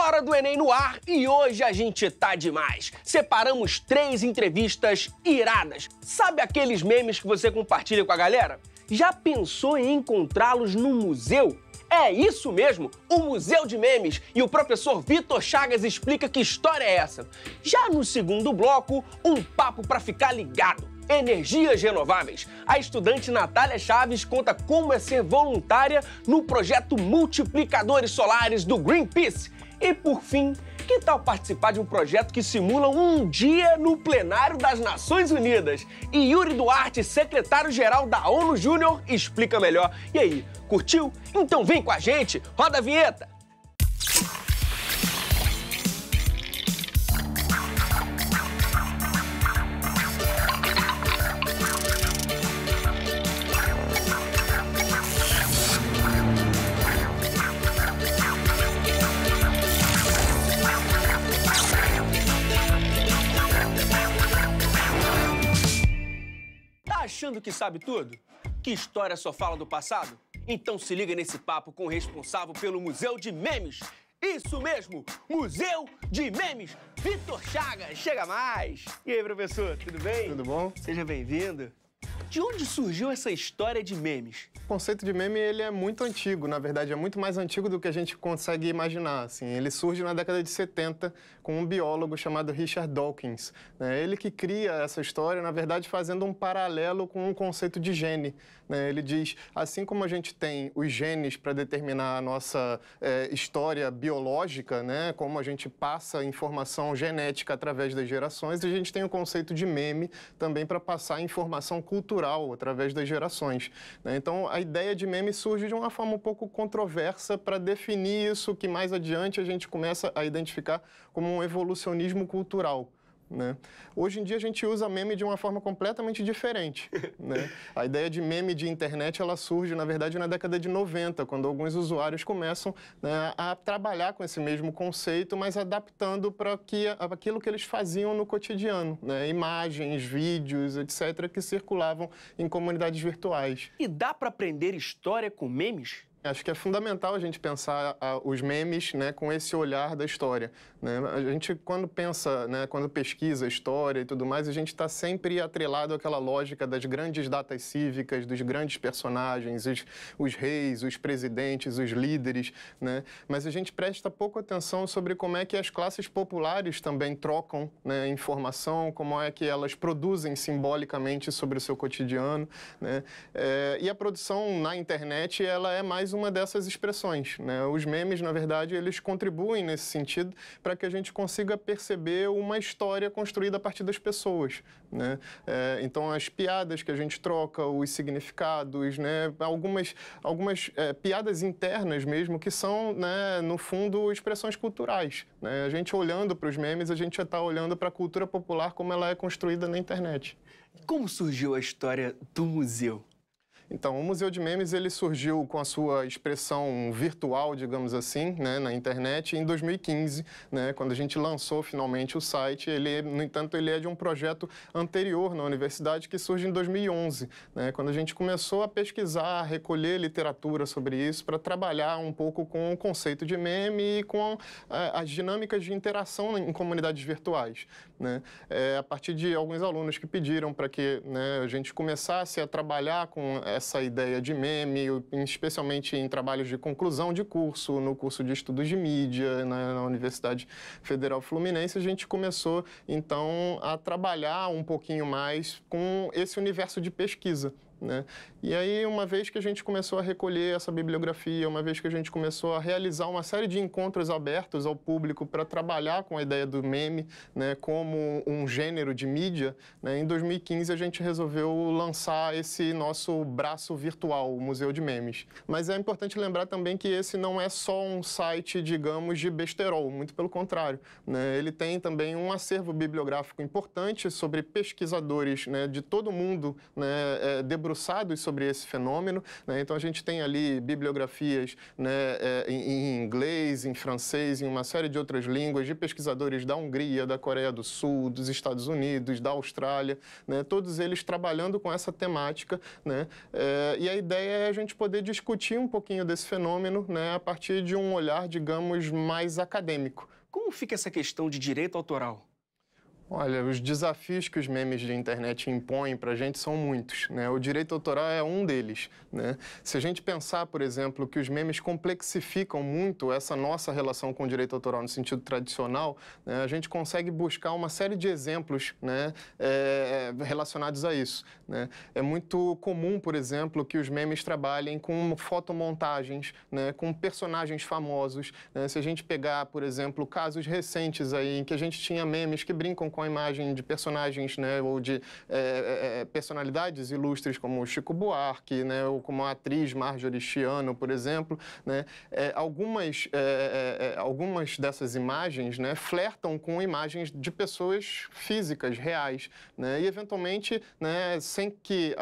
Hora do Enem no ar e hoje a gente tá demais. Separamos 3 entrevistas iradas. Sabe aqueles memes que você compartilha com a galera? Já pensou em encontrá-los no museu? É isso mesmo, o Museu de Memes, e o professor Vitor Chagas explica que história é essa. Já no segundo bloco, um papo para ficar ligado. Energias renováveis. A estudante Natália Chaves conta como é ser voluntária no projeto Multiplicadores Solares do Greenpeace. E por fim, que tal participar de um projeto que simula um dia no plenário das Nações Unidas? E Yuri Duarte, secretário-geral da ONU Júnior, explica melhor. E aí, curtiu? Então vem com a gente, roda a vinheta! Achando que sabe tudo? Que história só fala do passado? Então se liga nesse papo com o responsável pelo Museu de Memes. Isso mesmo, Museu de Memes, Vitor Chagas. Chega mais! E aí, professor, tudo bem? Tudo bom? Seja bem-vindo. De onde surgiu essa história de memes? O conceito de meme ele é muito antigo, na verdade é muito mais antigo do que a gente consegue imaginar. Assim. Ele surge na década de 70 com um biólogo chamado Richard Dawkins. Ele que cria essa história, na verdade, fazendo um paralelo com o conceito de gene. Ele diz, assim como a gente tem os genes para determinar a nossa história biológica, como a gente passa informação genética através das gerações, a gente tem o conceito de meme também para passar informação cultural através das gerações. Então, a ideia de meme surge de uma forma um pouco controversa para definir isso que mais adiante a gente começa a identificar como um evolucionismo cultural. Hoje em dia a gente usa meme de uma forma completamente diferente. A ideia de meme de internet ela surge, na verdade, na década de 90, quando alguns usuários começam a trabalhar com esse mesmo conceito, mas adaptando para aquilo que eles faziam no cotidiano. Imagens, vídeos, etc., que circulavam em comunidades virtuais. E dá para aprender história com memes? Acho que é fundamental a gente pensar os memes com esse olhar da história. A gente, quando pensa, quando pesquisa história e tudo mais, a gente está sempre atrelado àquela lógica das grandes datas cívicas, dos grandes personagens, os reis, os presidentes, os líderes. Mas a gente presta pouca atenção sobre como é que as classes populares também trocam informação, como é que elas produzem simbolicamente sobre o seu cotidiano. E a produção na internet ela é mais uma dessas expressões. Os memes, na verdade, eles contribuem nesse sentido para que a gente consiga perceber uma história construída a partir das pessoas. Então, as piadas que a gente troca, os significados, algumas piadas internas mesmo, que são, no fundo, expressões culturais. A gente olhando para os memes, a gente já está olhando para a cultura popular como ela é construída na internet. Como surgiu a história do museu? Então, o Museu de Memes ele surgiu com a sua expressão virtual, digamos assim, na internet em 2015, quando a gente lançou finalmente o site. Ele, no entanto, ele é de um projeto anterior na universidade que surge em 2011, quando a gente começou a pesquisar, a recolher literatura sobre isso para trabalhar um pouco com o conceito de meme e com as dinâmicas de interação em comunidades virtuais. A partir de alguns alunos que pediram para que a gente começasse a trabalhar com essa ideia de meme, especialmente em trabalhos de conclusão de curso, no curso de estudos de mídia, na Universidade Federal Fluminense, a gente começou, então, a trabalhar um pouquinho mais com esse universo de pesquisa. E aí, uma vez que a gente começou a recolher essa bibliografia, uma vez que a gente começou a realizar uma série de encontros abertos ao público para trabalhar com a ideia do meme como um gênero de mídia, em 2015 a gente resolveu lançar esse nosso braço virtual, o Museu de Memes. Mas é importante lembrar também que esse não é só um site, digamos, de besterol, muito pelo contrário. Ele tem também um acervo bibliográfico importante sobre pesquisadores de todo mundo, debruçados debruçados sobre esse fenômeno, né? Então a gente tem ali bibliografias, né, em inglês, em francês, em uma série de outras línguas, de pesquisadores da Hungria, da Coreia do Sul, dos Estados Unidos, da Austrália, né? Todos eles trabalhando com essa temática, né? E a ideia é a gente poder discutir um pouquinho desse fenômeno, né, a partir de um olhar, digamos, mais acadêmico. Como fica essa questão de direito autoral? Olha, os desafios que os memes de internet impõem para a gente são muitos, né? O direito autoral é um deles, né? Se a gente pensar, por exemplo, que os memes complexificam muito essa nossa relação com o direito autoral no sentido tradicional, né, a gente consegue buscar uma série de exemplos, né, relacionados a isso, né? É muito comum, por exemplo, que os memes trabalhem com fotomontagens, né, com personagens famosos, né? Se a gente pegar, por exemplo, casos recentes aí em que a gente tinha memes que brincam com a imagem de personagens, né, ou de personalidades ilustres como Chico Buarque, né, ou como a atriz Marjorie Chiano, por exemplo, né, algumas dessas imagens, né, flertam com imagens de pessoas físicas, reais, né, e eventualmente, né, sem que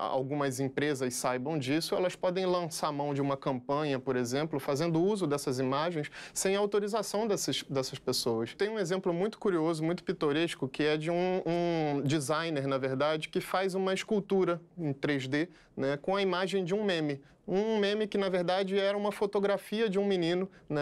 algumas empresas saibam disso, elas podem lançar mão de uma campanha, por exemplo, fazendo uso dessas imagens sem autorização dessas pessoas. Tem um exemplo muito curioso, muito pitoresco, que é de um designer, na verdade, que faz uma escultura em 3D, né, com a imagem de um meme. Um meme que, na verdade, era uma fotografia de um menino, né,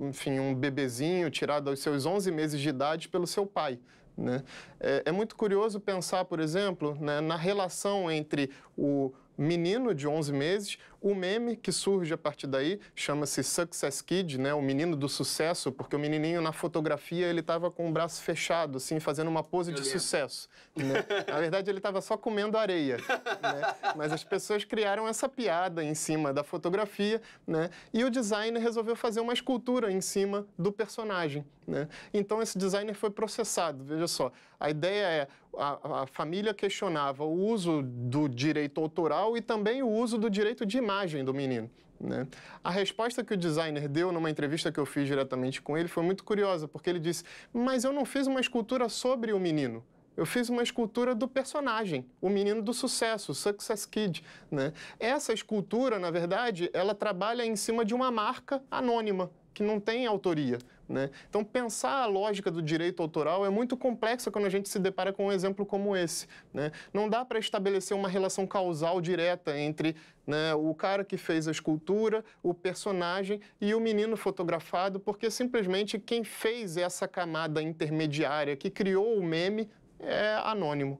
enfim, um bebezinho tirado aos seus 11 meses de idade pelo seu pai, né? É muito curioso pensar, por exemplo, né, na relação entre o menino de 11 meses, o meme que surge a partir daí, chama-se Success Kid, né, o menino do sucesso, porque o menininho na fotografia ele estava com o braço fechado, assim, fazendo uma pose de sucesso, né? Na verdade, ele estava só comendo areia, né? Mas as pessoas criaram essa piada em cima da fotografia, né? E o designer resolveu fazer uma escultura em cima do personagem, né? Então, esse designer foi processado, veja só. A ideia é, a família questionava o uso do direito autoral e também o uso do direito de imagem do menino, né? A resposta que o designer deu numa entrevista que eu fiz diretamente com ele foi muito curiosa, porque ele disse, mas eu não fiz uma escultura sobre o menino. Eu fiz uma escultura do personagem, o menino do sucesso, o Success Kid, né? Essa escultura, na verdade, ela trabalha em cima de uma marca anônima, que não tem autoria, né? Então, pensar a lógica do direito autoral é muito complexa quando a gente se depara com um exemplo como esse, né? Não dá para estabelecer uma relação causal direta entre, né, o cara que fez a escultura, o personagem e o menino fotografado, porque simplesmente quem fez essa camada intermediária, que criou o meme, é anônimo.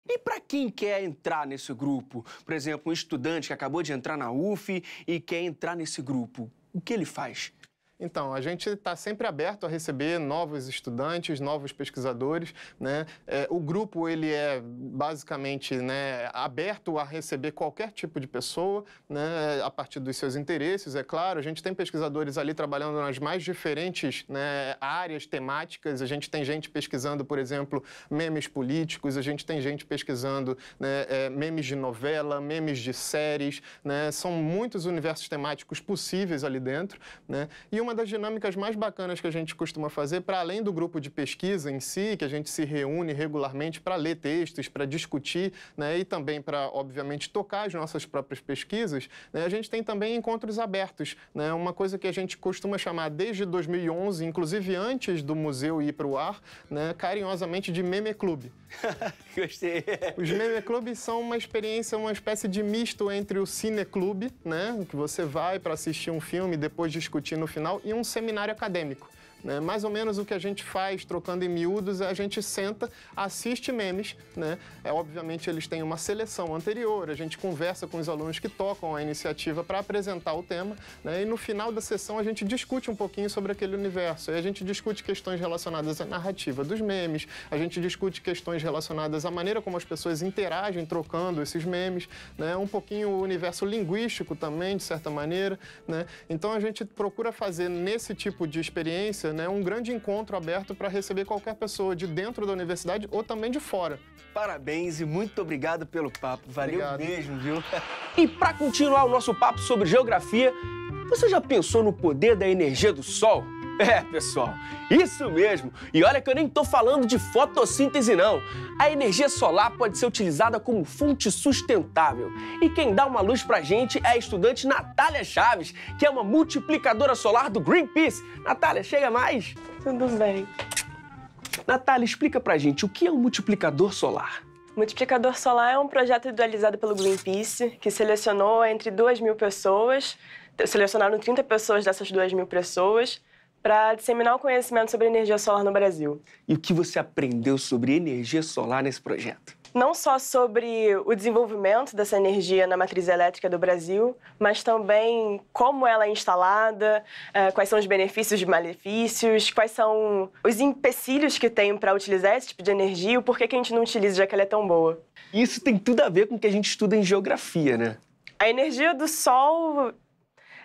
E para quem quer entrar nesse grupo? Por exemplo, um estudante que acabou de entrar na UF e quer entrar nesse grupo, o que ele faz? Então, a gente está sempre aberto a receber novos estudantes, novos pesquisadores, né? O grupo, ele é basicamente, né, aberto a receber qualquer tipo de pessoa, né, a partir dos seus interesses, é claro. A gente tem pesquisadores ali trabalhando nas mais diferentes, né, áreas temáticas. A gente tem gente pesquisando, por exemplo, memes políticos, a gente tem gente pesquisando, né, memes de novela, memes de séries, né? São muitos universos temáticos possíveis ali dentro, né? E uma das dinâmicas mais bacanas que a gente costuma fazer, para além do grupo de pesquisa em si, que a gente se reúne regularmente para ler textos, para discutir, né, e também para, obviamente, tocar as nossas próprias pesquisas, né, a gente tem também encontros abertos, né, uma coisa que a gente costuma chamar desde 2011, inclusive antes do museu ir para o ar, né, carinhosamente de Meme Club. Gostei. Os Meme Clubs são uma experiência, uma espécie de misto entre o Cine Club, né, que você vai para assistir um filme e depois discutir no final, e um seminário acadêmico, né? Mais ou menos o que a gente faz, trocando em miúdos, a gente senta, assiste memes, né? Obviamente eles têm uma seleção anterior, a gente conversa com os alunos que tocam a iniciativa para apresentar o tema, né? E no final da sessão a gente discute um pouquinho sobre aquele universo. E a gente discute questões relacionadas à narrativa dos memes, a gente discute questões relacionadas à maneira como as pessoas interagem trocando esses memes, né? Um pouquinho o universo linguístico também, de certa maneira, né? Então a gente procura fazer nesse tipo de experiência, né, um grande encontro aberto para receber qualquer pessoa de dentro da universidade ou também de fora. Parabéns e muito obrigado pelo papo. Valeu Obrigado. mesmo, viu? E para continuar o nosso papo sobre geografia, você já pensou no poder da energia do Sol? É, pessoal, isso mesmo. E olha que eu nem tô falando de fotossíntese, não. A energia solar pode ser utilizada como fonte sustentável. E quem dá uma luz pra gente é a estudante Natália Chaves, que é uma multiplicadora solar do Greenpeace. Natália, chega mais. Tudo bem. Natália, explica pra gente o que é um multiplicador solar. Multiplicador Solar é um projeto idealizado pelo Greenpeace, que selecionou entre 2.000 pessoas, selecionaram 30 pessoas dessas 2.000 pessoas, para disseminar o conhecimento sobre energia solar no Brasil. E o que você aprendeu sobre energia solar nesse projeto? Não só sobre o desenvolvimento dessa energia na matriz elétrica do Brasil, mas também como ela é instalada, quais são os benefícios e malefícios, quais são os empecilhos que tem para utilizar esse tipo de energia e o porquê que a gente não utiliza, já que ela é tão boa. Isso tem tudo a ver com o que a gente estuda em geografia, né? A energia do Sol,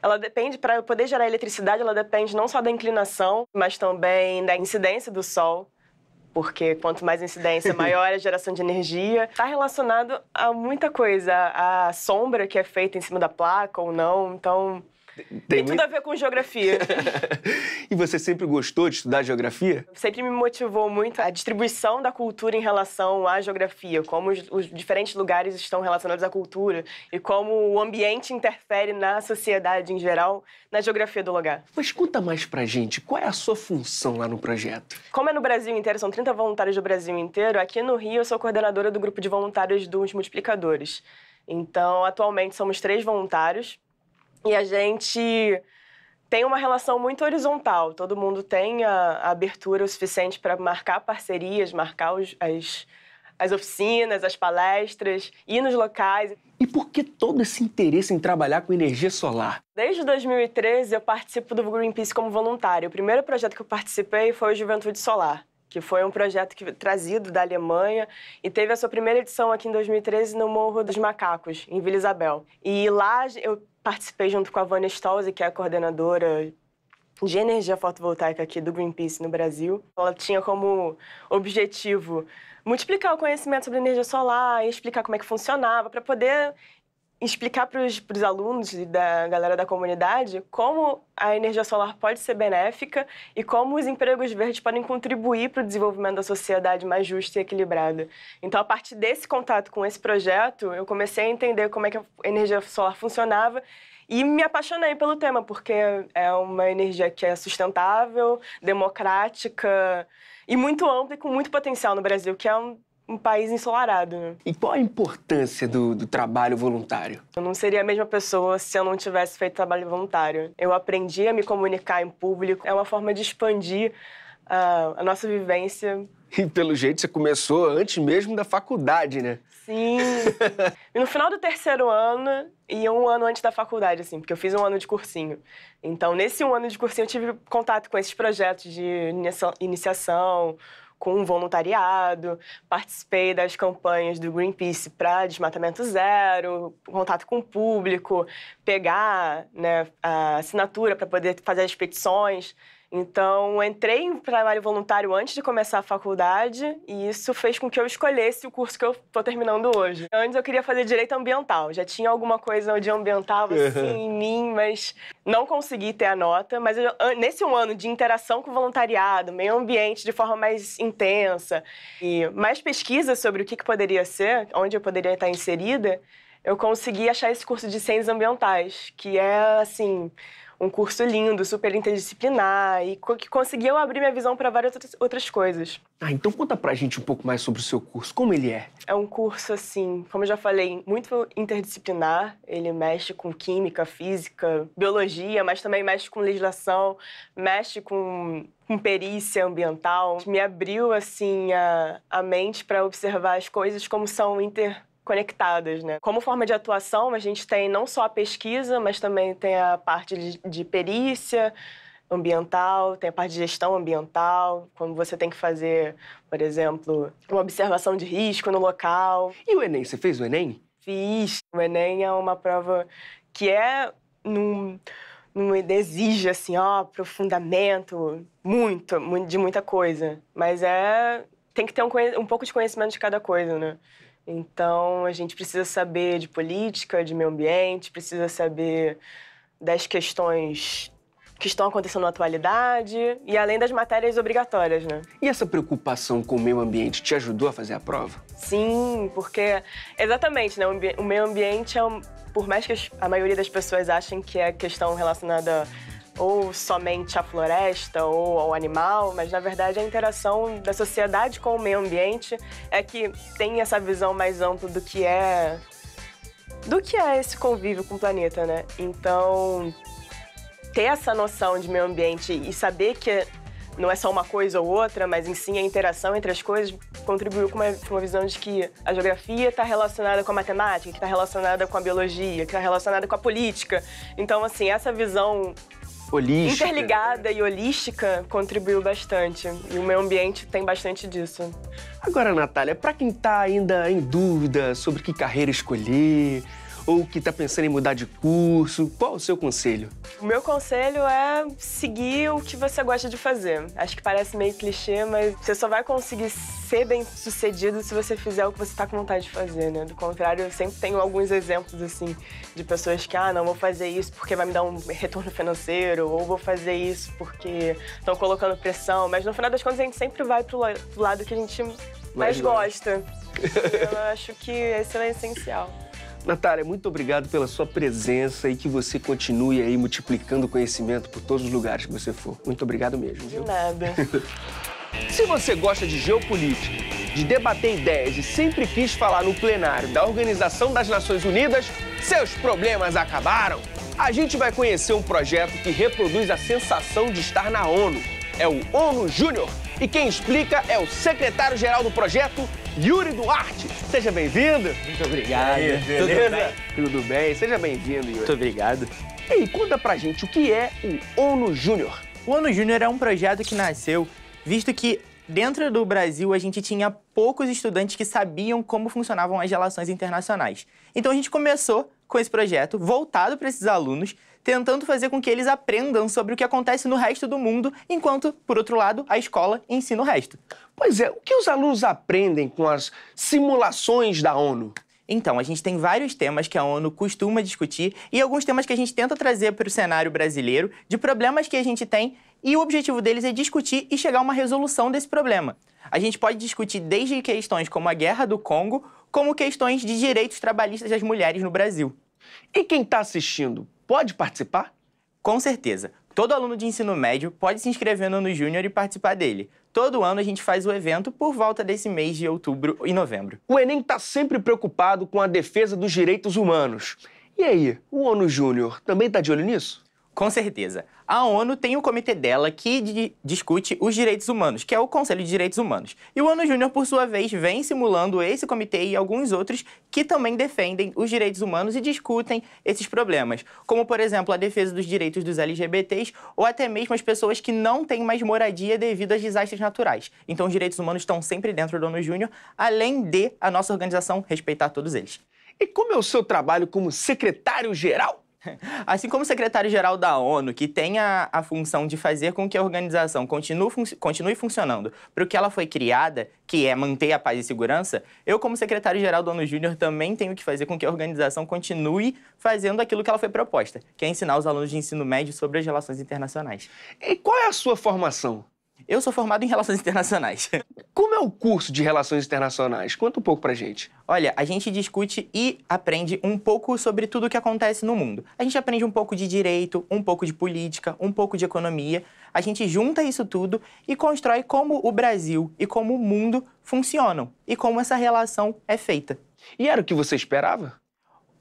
ela depende, para poder gerar eletricidade, ela depende não só da inclinação, mas também da incidência do Sol. Porque quanto mais incidência, maior é a geração de energia. Está relacionado a muita coisa, a sombra que é feita em cima da placa ou não, então tem tudo a ver com geografia. E você sempre gostou de estudar geografia? Sempre me motivou muito a distribuição da cultura em relação à geografia, como os diferentes lugares estão relacionados à cultura e como o ambiente interfere na sociedade em geral, na geografia do lugar. Mas conta mais pra gente, qual é a sua função lá no projeto? Como é no Brasil inteiro, são 30 voluntários do Brasil inteiro, aqui no Rio eu sou coordenadora do grupo de voluntários dos multiplicadores. Então, atualmente somos 3 voluntários e a gente tem uma relação muito horizontal. Todo mundo tem a abertura o suficiente para marcar parcerias, marcar as oficinas, as palestras, ir nos locais. E por que todo esse interesse em trabalhar com energia solar? Desde 2013, eu participo do Greenpeace como voluntário. O primeiro projeto que eu participei foi o Juventude Solar, que foi um projeto trazido da Alemanha e teve a sua primeira edição aqui em 2013 no Morro dos Macacos, em Vila Isabel. E lá eu participei junto com a Vânia Stolze, que é a coordenadora de energia fotovoltaica aqui do Greenpeace no Brasil. Ela tinha como objetivo multiplicar o conhecimento sobre energia solar e explicar como é que funcionava, para poder explicar para os alunos e da galera da comunidade como a energia solar pode ser benéfica e como os empregos verdes podem contribuir para o desenvolvimento da sociedade mais justa e equilibrada. Então, a partir desse contato com esse projeto, eu comecei a entender como é que a energia solar funcionava e me apaixonei pelo tema, porque é uma energia que é sustentável, democrática e muito ampla e com muito potencial no Brasil, que é um país ensolarado, né? E qual a importância do trabalho voluntário? Eu não seria a mesma pessoa se eu não tivesse feito trabalho voluntário. Eu aprendi a me comunicar em público. É uma forma de expandir a nossa vivência. E pelo jeito você começou antes mesmo da faculdade, né? Sim. E no final do 3º ano e um ano antes da faculdade, assim, porque eu fiz um ano de cursinho. Então, nesse um ano de cursinho, eu tive contato com esses projetos de iniciação, com voluntariado, participei das campanhas do Greenpeace para desmatamento zero, contato com o público, pegar, né, a assinatura para poder fazer as petições. Então, entrei em trabalho voluntário antes de começar a faculdade e isso fez com que eu escolhesse o curso que eu estou terminando hoje. Antes eu queria fazer direito ambiental, já tinha alguma coisa de ambiental assim em mim, mas não consegui ter a nota. Mas nesse um ano de interação com o voluntariado, meio ambiente de forma mais intensa e mais pesquisa sobre o que poderia ser, onde eu poderia estar inserida, eu consegui achar esse curso de ciências ambientais, que é, assim, um curso lindo, super interdisciplinar e que conseguiu abrir minha visão para várias outras coisas. Então conta pra gente um pouco mais sobre o seu curso, como ele é? É um curso, assim, como eu já falei, muito interdisciplinar. Ele mexe com química, física, biologia, mas também mexe com legislação, mexe com perícia ambiental. Me abriu, assim, a mente para observar as coisas como são conectadas, né? Como forma de atuação, a gente tem não só a pesquisa, mas também tem a parte de perícia ambiental, tem a parte de gestão ambiental, quando você tem que fazer, por exemplo, uma observação de risco no local. E o Enem? Você fez o Enem? Fiz. O Enem é uma prova que exige, assim, aprofundamento, de muita coisa. Mas tem que ter um pouco de conhecimento de cada coisa, né? Então, a gente precisa saber de política, de meio ambiente, precisa saber das questões que estão acontecendo na atualidade e além das matérias obrigatórias, né? E essa preocupação com o meio ambiente te ajudou a fazer a prova? Sim, porque exatamente, né? O meio ambiente por mais que a maioria das pessoas achem que é questão relacionada ou somente à floresta ou ao animal, mas na verdade a interação da sociedade com o meio ambiente é que tem essa visão mais ampla do que é esse convívio com o planeta, né? Então, ter essa noção de meio ambiente e saber que não é só uma coisa ou outra, mas em si a interação entre as coisas contribuiu com uma visão de que a geografia está relacionada com a matemática, que está relacionada com a biologia, que está relacionada com a política. Então, assim, essa visão holística, interligada e holística contribuiu bastante. E o meio ambiente tem bastante disso. Agora, Natália, para quem está ainda em dúvida sobre que carreira escolher, ou que está pensando em mudar de curso, qual o seu conselho? O meu conselho é seguir o que você gosta de fazer. Acho que parece meio clichê, mas você só vai conseguir ser bem-sucedido se você fizer o que você está com vontade de fazer, né? Do contrário, eu sempre tenho alguns exemplos, assim, de pessoas que, não, vou fazer isso porque vai me dar um retorno financeiro, ou vou fazer isso porque estão colocando pressão. Mas, no final das contas, a gente sempre vai pro lado que a gente mais gosta. Eu acho que esse é o essencial. Natália, muito obrigado pela sua presença e que você continue aí multiplicando conhecimento por todos os lugares que você for. Muito obrigado mesmo, viu? De nada. Se você gosta de geopolítica, de debater ideias e sempre quis falar no plenário da Organização das Nações Unidas, seus problemas acabaram. A gente vai conhecer um projeto que reproduz a sensação de estar na ONU. É o ONU Júnior. E quem explica é o secretário-geral do projeto, Yuri Duarte. Seja bem-vindo. Muito obrigado. E aí, beleza? Tudo bem? Seja bem-vindo, Yuri. Muito obrigado. E aí, conta pra gente o que é o ONU Júnior. O ONU Júnior é um projeto que nasceu visto que dentro do Brasil a gente tinha poucos estudantes que sabiam como funcionavam as relações internacionais. Então a gente começou com esse projeto voltado para esses alunos, tentando fazer com que eles aprendam sobre o que acontece no resto do mundo, enquanto, por outro lado, a escola ensina o resto. Pois é, o que os alunos aprendem com as simulações da ONU? Então, a gente tem vários temas que a ONU costuma discutir e alguns temas que a gente tenta trazer para o cenário brasileiro, de problemas que a gente tem, e o objetivo deles é discutir e chegar a uma resolução desse problema. A gente pode discutir desde questões como a Guerra do Congo, como questões de direitos trabalhistas das mulheres no Brasil. E quem está assistindo pode participar? Com certeza. Todo aluno de ensino médio pode se inscrever no ONU Júnior e participar dele. Todo ano a gente faz o evento por volta desse mês de outubro e novembro. O Enem está sempre preocupado com a defesa dos direitos humanos. E aí, o ONU Júnior também está de olho nisso? Com certeza. A ONU tem o comitê dela que discute os direitos humanos, que é o Conselho de Direitos Humanos. E o ONU Júnior, por sua vez, vem simulando esse comitê e alguns outros que também defendem os direitos humanos e discutem esses problemas, como, por exemplo, a defesa dos direitos dos LGBTs ou até mesmo as pessoas que não têm mais moradia devido a desastres naturais. Então, os direitos humanos estão sempre dentro do ONU Júnior, além de a nossa organização respeitar todos eles. E como é o seu trabalho como secretário-geral? Assim como o secretário-geral da ONU, que tem a função de fazer com que a organização continue funcionando para o que ela foi criada, que é manter a paz e segurança, eu, como secretário-geral do ONU Júnior, também tenho que fazer com que a organização continue fazendo aquilo que ela foi proposta, que é ensinar os alunos de ensino médio sobre as relações internacionais. E qual é a sua formação? Eu sou formado em Relações Internacionais. Como é o curso de Relações Internacionais? Conta um pouco pra gente. Olha, a gente discute e aprende um pouco sobre tudo o que acontece no mundo. A gente aprende um pouco de direito, um pouco de política, um pouco de economia. A gente junta isso tudo e constrói como o Brasil e como o mundo funcionam e como essa relação é feita. E era o que você esperava?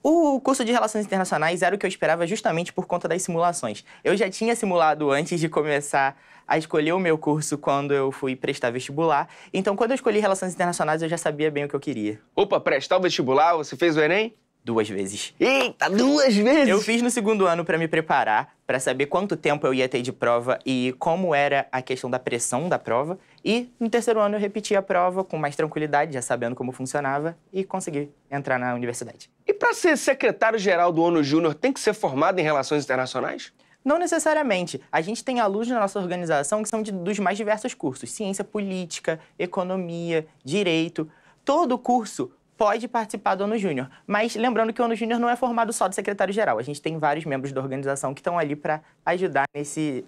O curso de Relações Internacionais era o que eu esperava justamente por conta das simulações. Eu já tinha simulado antes de começar a escolher o meu curso quando eu fui prestar vestibular. Então, quando eu escolhi Relações Internacionais, eu já sabia bem o que eu queria. Opa, prestar o vestibular, você fez o Enem? 2 vezes. Eita, 2 vezes? Eu fiz no segundo ano para me preparar, para saber quanto tempo eu ia ter de prova e como era a questão da pressão da prova. E no terceiro ano eu repeti a prova com mais tranquilidade, já sabendo como funcionava, e consegui entrar na universidade. E para ser secretário-geral do ONU Júnior, tem que ser formado em Relações Internacionais? Não necessariamente. A gente tem alunos na nossa organização que são dos mais diversos cursos. Ciência política, economia, direito. Todo curso pode participar do ONU Júnior. Mas lembrando que o ONU Júnior não é formado só do secretário-geral. A gente tem vários membros da organização que estão ali para ajudar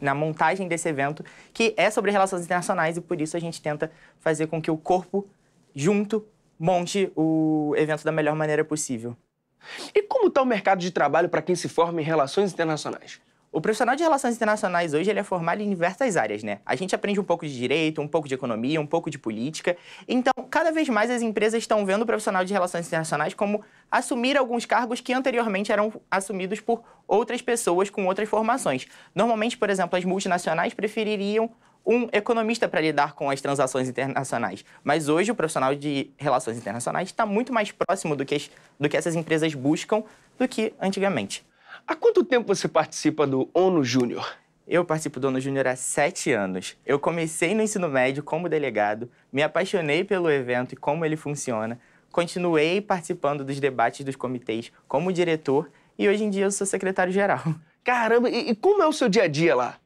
na montagem desse evento, que é sobre relações internacionais, e por isso a gente tenta fazer com que o corpo, junto, monte o evento da melhor maneira possível. E como está o mercado de trabalho para quem se forma em relações internacionais? O profissional de relações internacionais hoje ele é formado em diversas áreas, né? A gente aprende um pouco de direito, um pouco de economia, um pouco de política. Então, cada vez mais as empresas estão vendo o profissional de relações internacionais como assumir alguns cargos que anteriormente eram assumidos por outras pessoas com outras formações. Normalmente, por exemplo, as multinacionais prefeririam um economista para lidar com as transações internacionais. Mas hoje o profissional de relações internacionais está muito mais próximo do que essas empresas buscam do que antigamente. Há quanto tempo você participa do ONU Júnior? Eu participo do ONU Júnior há 7 anos. Eu comecei no ensino médio como delegado, me apaixonei pelo evento e como ele funciona, continuei participando dos debates dos comitês como diretor e hoje em dia eu sou secretário-geral. Caramba, e como é o seu dia a dia lá?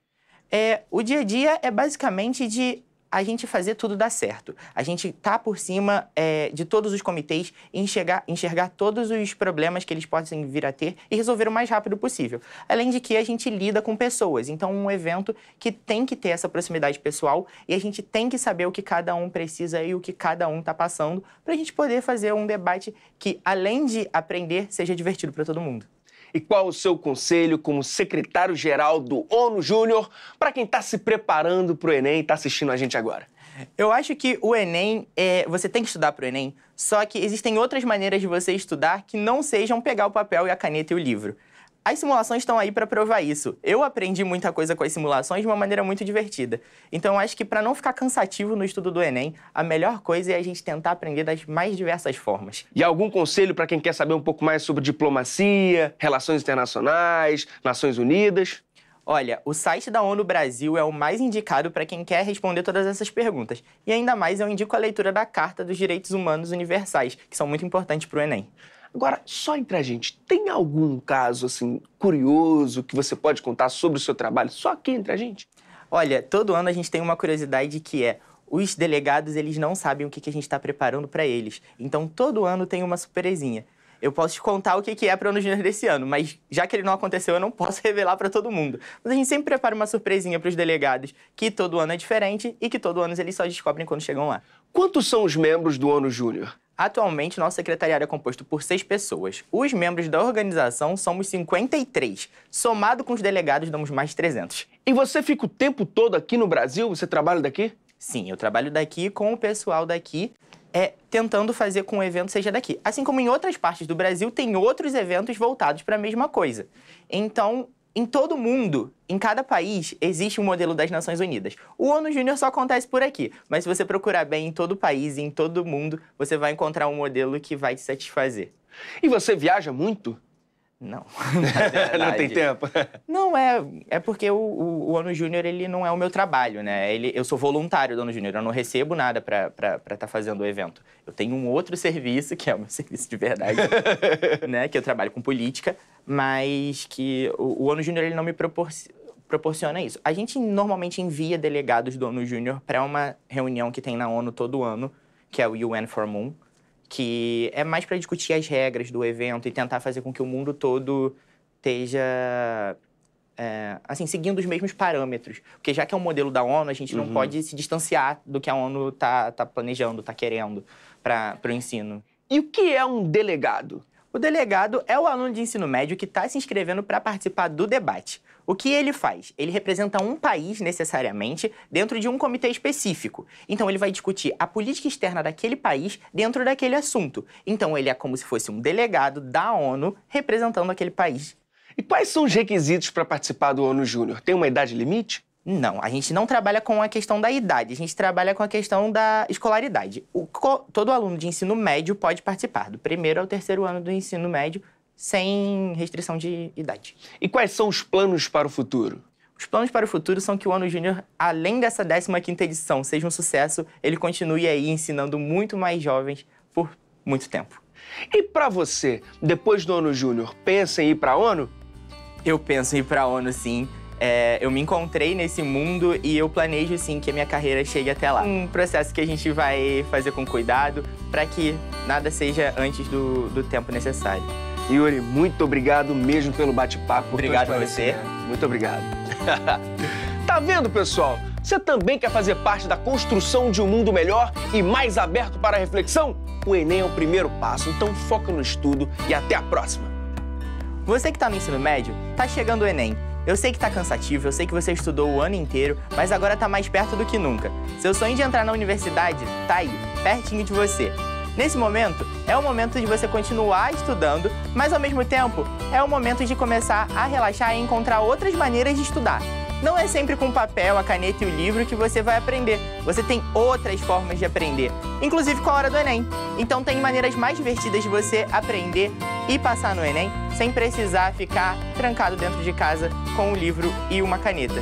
O dia a dia é basicamente de a gente fazer tudo dar certo. A gente tá por cima de todos os comitês e enxergar todos os problemas que eles possam vir a ter e resolver o mais rápido possível. Além de que a gente lida com pessoas. Então, um evento que tem que ter essa proximidade pessoal e a gente tem que saber o que cada um precisa e o que cada um tá passando para a gente poder fazer um debate que, além de aprender, seja divertido para todo mundo. E qual o seu conselho como secretário-geral do ONU Júnior para quem está se preparando para o Enem e está assistindo a gente agora? Eu acho que o Enem, você tem que estudar para o Enem, só que existem outras maneiras de você estudar que não sejam pegar o papel e a caneta e o livro. As simulações estão aí para provar isso. Eu aprendi muita coisa com as simulações de uma maneira muito divertida. Então, eu acho que para não ficar cansativo no estudo do Enem, a melhor coisa é a gente tentar aprender das mais diversas formas. E algum conselho para quem quer saber um pouco mais sobre diplomacia, relações internacionais, Nações Unidas? Olha, o site da ONU Brasil é o mais indicado para quem quer responder todas essas perguntas. E ainda mais eu indico a leitura da Carta dos Direitos Humanos Universais, que são muito importantes para o Enem. Agora, só entre a gente, tem algum caso, assim, curioso que você pode contar sobre o seu trabalho, só aqui entre a gente? Olha, todo ano a gente tem uma curiosidade que os delegados, eles não sabem o que a gente está preparando para eles. Então, todo ano tem uma surpresinha. Eu posso te contar o que é para o ONU Júnior desse ano, mas já que ele não aconteceu, eu não posso revelar para todo mundo. Mas a gente sempre prepara uma surpresinha para os delegados, que todo ano é diferente e que todo ano eles só descobrem quando chegam lá. Quantos são os membros do ONU Júnior? Atualmente, nosso secretariado é composto por 6 pessoas. Os membros da organização somos 53. Somado com os delegados, damos mais de 300. E você fica o tempo todo aqui no Brasil? Você trabalha daqui? Sim, eu trabalho daqui com o pessoal daqui, tentando fazer com que o evento seja daqui. Assim como em outras partes do Brasil, tem outros eventos voltados para a mesma coisa. Então, em todo mundo, em cada país, existe um modelo das Nações Unidas. O ONU Júnior só acontece por aqui, mas se você procurar bem em todo o país e em todo mundo, você vai encontrar um modelo que vai te satisfazer. E você viaja muito? Não. Não tem tempo? Não, é porque o ONU Júnior, ele não é o meu trabalho, né? Eu sou voluntário do ONU Júnior, eu não recebo nada para estar fazendo o evento. Eu tenho um outro serviço, que é o meu serviço de verdade, né? Que eu trabalho com política, mas que o ONU Júnior, ele não me proporciona isso. A gente normalmente envia delegados do ONU Júnior para uma reunião que tem na ONU todo ano, que é o UN for Moon, que é mais para discutir as regras do evento e tentar fazer com que o mundo todo esteja, assim, seguindo os mesmos parâmetros. Porque já que é um modelo da ONU, a gente não pode se distanciar do que a ONU tá planejando, tá querendo para o ensino. E o que é um delegado? O delegado é o aluno de ensino médio que está se inscrevendo para participar do debate. O que ele faz? Ele representa um país, necessariamente, dentro de um comitê específico. Então, ele vai discutir a política externa daquele país dentro daquele assunto. Então, ele é como se fosse um delegado da ONU representando aquele país. E quais são os requisitos para participar do ONU Júnior? Tem uma idade limite? Não, a gente não trabalha com a questão da idade, a gente trabalha com a questão da escolaridade. Todo aluno de ensino médio pode participar, do 1º ao 3º ano do ensino médio, sem restrição de idade. E quais são os planos para o futuro? Os planos para o futuro são que o ONU Júnior, além dessa 15ª edição, seja um sucesso, ele continue aí ensinando muito mais jovens por muito tempo. E para você, depois do ONU Júnior, pensa em ir para a ONU? Eu penso em ir para a ONU, sim. Eu me encontrei nesse mundo e eu planejo, sim, que a minha carreira chegue até lá. Um processo que a gente vai fazer com cuidado para que nada seja antes do tempo necessário. Yuri, muito obrigado mesmo pelo bate-papo. Obrigado a você. Muito obrigado. Tá vendo, pessoal? Você também quer fazer parte da construção de um mundo melhor e mais aberto para a reflexão? O Enem é o primeiro passo, então foca no estudo e até a próxima. Você que está no ensino médio, tá chegando o Enem. Eu sei que tá cansativo, eu sei que você estudou o ano inteiro, mas agora tá mais perto do que nunca. Seu sonho de entrar na universidade tá aí, pertinho de você. Nesse momento, é o momento de você continuar estudando, mas ao mesmo tempo, é o momento de começar a relaxar e encontrar outras maneiras de estudar. Não é sempre com o papel, a caneta e o livro que você vai aprender. Você tem outras formas de aprender, inclusive com a hora do Enem. Então tem maneiras mais divertidas de você aprender e passar no Enem sem precisar ficar trancado dentro de casa com um livro e uma caneta.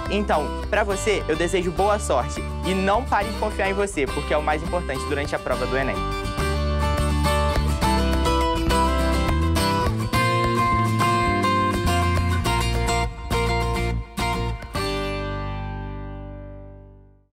Então, para você, eu desejo boa sorte e não pare de confiar em você, porque é o mais importante durante a prova do Enem.